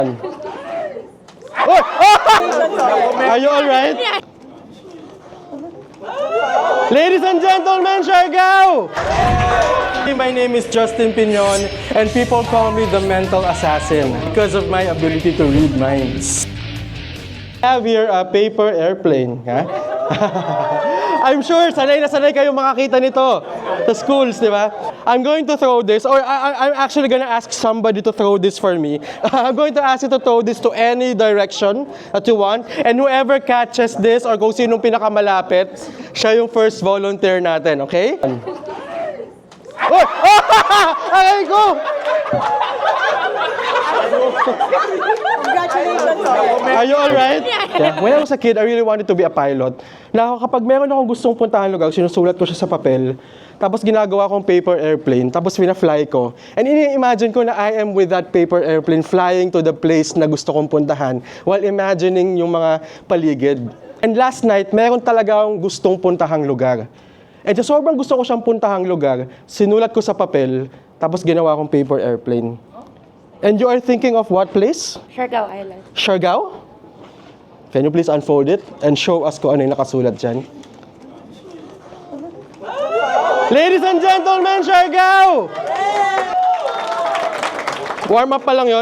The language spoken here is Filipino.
Oh! Are you alright? Ladies and gentlemen, Siargao! My name is Justin Piñon, and people call me the mental assassin because of my ability to read minds. I have here a paper airplane. Ha? I'm sure sanay na sanay kayong makakita nito sa schools, di ba? I'm going to throw this, or I'm actually gonna ask somebody to throw this for me. I'm going to ask you to throw this to any direction that you want, and whoever catches this, or kung sinong pinakamalapit, siya yung first volunteer natin, okay? Oh! Aray ko! Congratulations! Are you alright? Yeah. When I was a kid, I really wanted to be a pilot. Na kapag meron akong gustong puntahan lugar, sinusulat ko siya sa papel, tapos ginagawa kong paper airplane, tapos pina-fly ko. And ini-imagine ko na I am with that paper airplane flying to the place na gusto kong puntahan while imagining yung mga paligid. And last night, meron talaga akong gustong puntahang lugar. And sa sobrang gusto ko siyang puntahang lugar, sinulat ko sa papel, tapos ginawa kong paper airplane. And you are thinking of what place? Siargao Island. Siargao? Can you please unfold it and show us kung ano yung nakasulat dyan? Ladies and gentlemen, Siargao! Warm up pa lang yon.